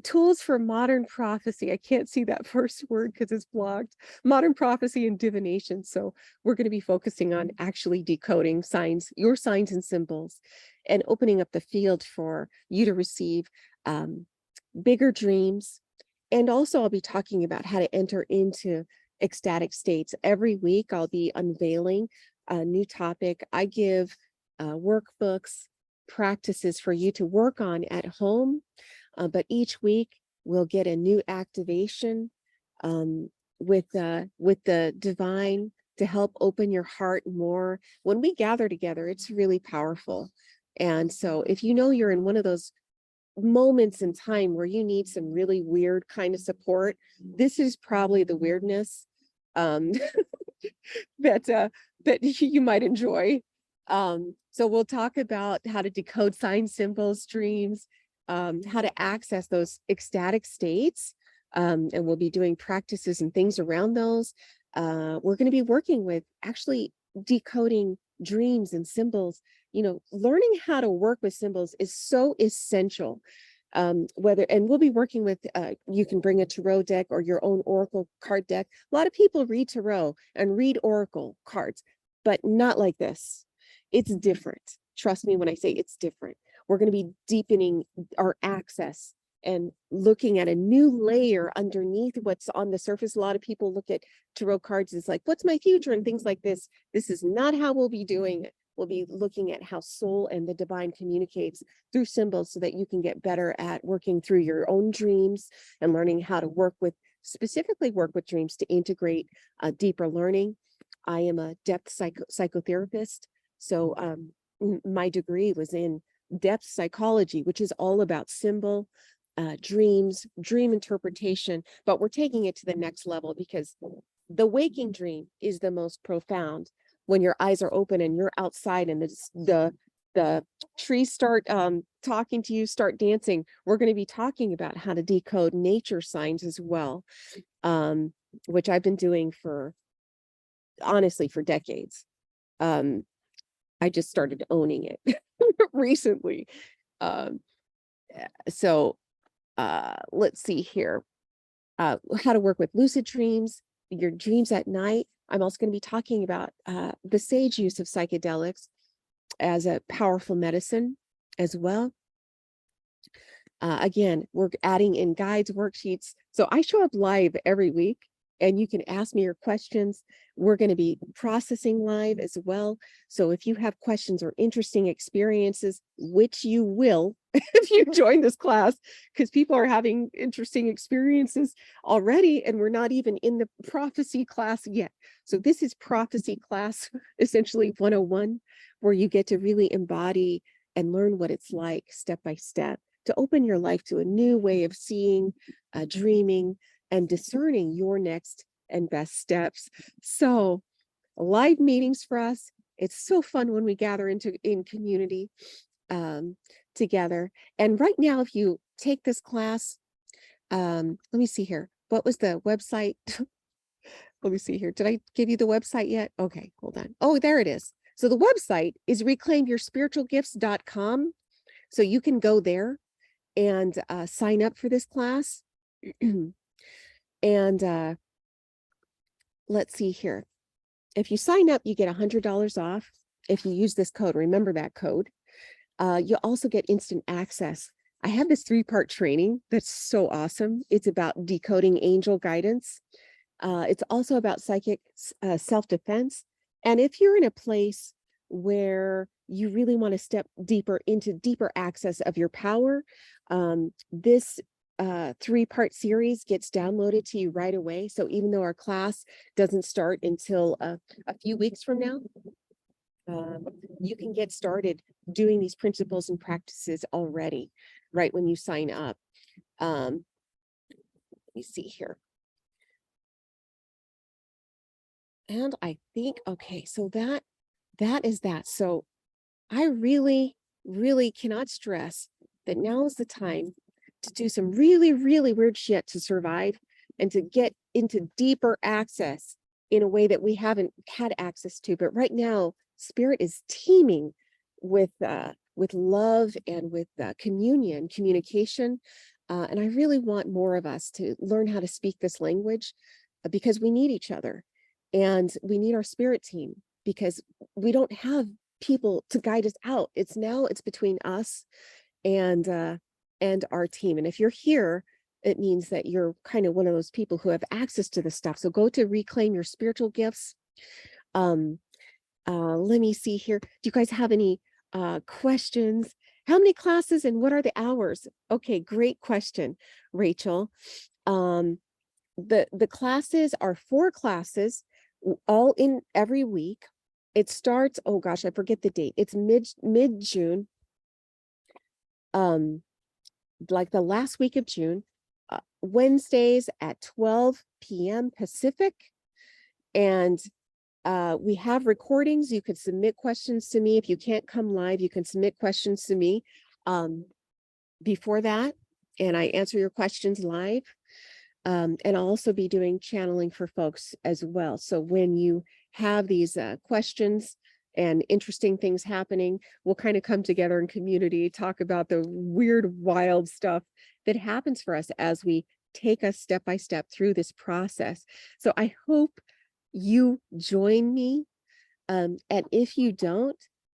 Tools for Modern Prophecy. I can't see that first word because it's blocked. Modern Prophecy and Divination. So we're going to be focusing on actually decoding signs, your signs and symbols, and opening up the field for you to receive bigger dreams. And also I'll be talking about how to enter into ecstatic states. Every week I'll be unveiling a new topic. I give workbooks, practices for you to work on at home. But each week we'll get a new activation with the divine to help open your heart more. When we gather together, it's really powerful. And so if you know you're in one of those moments in time where you need some really weird kind of support, this is probably the weirdness um, that you might enjoy. So we'll talk about how to decode signs, symbols, dreams, how to access those ecstatic states. And we'll be doing practices and things around those. We're going to be working with actually decoding dreams and symbols. Learning how to work with symbols is so essential. And we'll be working with, you can bring a tarot deck or your own oracle card deck. A lot of people read tarot and read oracle cards, but not like this. It's different. Trust me when I say it's different. We're going to be deepening our access and looking at a new layer underneath what's on the surface. A lot of people look at tarot cards as like, what's my future and things like this. This is not how we'll be doing it. We'll be looking at how soul and the divine communicates through symbols so that you can get better at working through your own dreams and learning how to specifically work with dreams to integrate deeper learning. I am a depth psychotherapist. So my degree was in depth psychology, which is all about symbol, dreams, dream interpretation, but we're taking it to the next level because the waking dream is the most profound. When your eyes are open and you're outside and the trees start talking to you, start dancing, we're going to be talking about how to decode nature signs as well, which I've been doing honestly for decades. I just started owning it recently. So let's see here. How to work with lucid dreams, your dreams at night. I'm also going to be talking about the sage use of psychedelics as a powerful medicine as well. Again, we're adding in guides, worksheets. So I show up live every week and you can ask me your questions. We're going to be processing live as well. So if you have questions or interesting experiences, which you will if you join this class, because people are having interesting experiences already, and we're not even in the prophecy class yet. So this is prophecy class, essentially 101, where you get to really embody and learn what it's like step by step to open your life to a new way of seeing, dreaming, and discerning your next and best steps. So live meetings for us. It's so fun when we gather in community together. And right now, if you take this class, let me see here. What was the website? Let me see here. Did I give you the website yet? Okay, hold on. Oh, there it is. So the website is reclaimyourspiritualgifts.com. So you can go there and sign up for this class. And let's see here. If you sign up, you get $100 off. If you use this code, remember that code. You also get instant access. I have this 3-part training that's so awesome. It's about decoding angel guidance. It's also about psychic self-defense. And if you're in a place where you really want to step deeper into deeper access of your power, this 3-part series gets downloaded to you right away. So even though our class doesn't start until a few weeks from now, you can get started doing these principles and practices already, right when you sign up. Let me see here. And I think, okay, so that is that. So I really, really cannot stress that now is the time to do some really, really weird shit to survive and to get into deeper access in a way that we haven't had access to. But right now, Spirit is teeming with love and with communication. And I really want more of us to learn how to speak this language because we need each other and we need our spirit team because we don't have people to guide us out. It's between us and our team. And if you're here, it means that you're kind of one of those people who have access to this stuff. So go to Reclaim Your Spiritual Gifts. Let me see here. Do you guys have any questions? How many classes and what are the hours? Okay, great question, Rachel. The classes are 4 classes, all in every week. It starts, oh gosh, I forget the date. It's mid-June. like the last week of June, Wednesdays at 12 p.m. Pacific. And we have recordings. You can submit questions to me. If you can't come live, you can submit questions to me before that, and I answer your questions live. And I'll also be doing channeling for folks as well. So when you have these questions and interesting things happening, we'll kind of come together in community, talk about the weird, wild stuff that happens for us as we take us step by step through this process. So I hope you join me. And if you don't,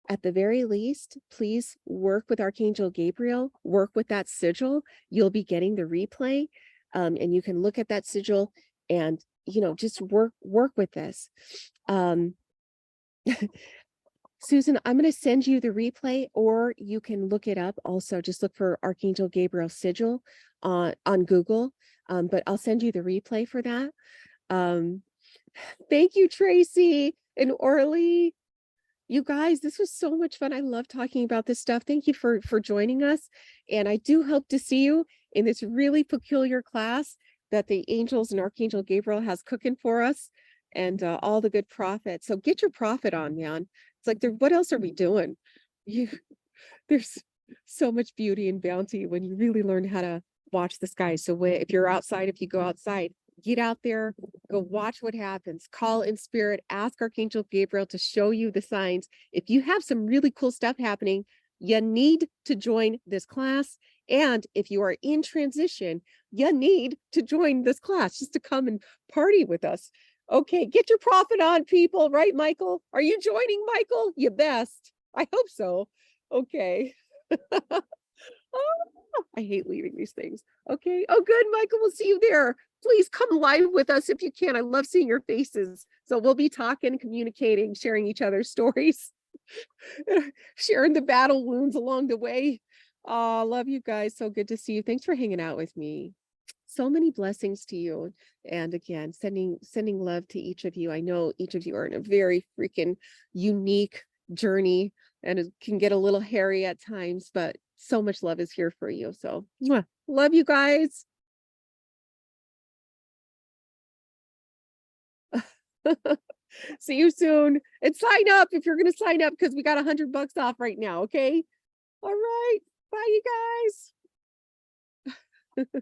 at the very least, please work with Archangel Gabriel, work with that sigil. You'll be getting the replay. And you can look at that sigil and, you know, just work with this. Susan, I'm going to send you the replay, or you can look it up also. Just look for Archangel Gabriel sigil on Google. But I'll send you the replay for that. Thank you, Tracy and Orly. You guys, this was so much fun. I love talking about this stuff. Thank you for joining us. And I do hope to see you in this really peculiar class that the angels and Archangel Gabriel has cooking for us, and all the good prophets. So get your prophet on, man. It's like, what else are we doing? There's so much beauty and bounty when you really learn how to watch the sky. So if you're outside, if you go outside, get out there, go watch what happens, call in spirit, ask Archangel Gabriel to show you the signs. If you have some really cool stuff happening, you need to join this class. And if you are in transition, you need to join this class just to come and party with us. Okay, get your prophet on, people, right, Michael? Are you joining, Michael? You best. I hope so. Okay. Oh, I hate leaving these things. Okay. Oh, good, Michael. We'll see you there. Please come live with us if you can. I love seeing your faces. So we'll be talking, communicating, sharing each other's stories, sharing the battle wounds along the way. Oh, love you guys. So good to see you. Thanks for hanging out with me. So many blessings to you. And again, sending love to each of you. I know each of you are in a very freaking unique journey, and it can get a little hairy at times, but so much love is here for you. So love you guys. See you soon. And sign up if you're going to sign up, because we got $100 off right now. Okay. All right. Bye, you guys.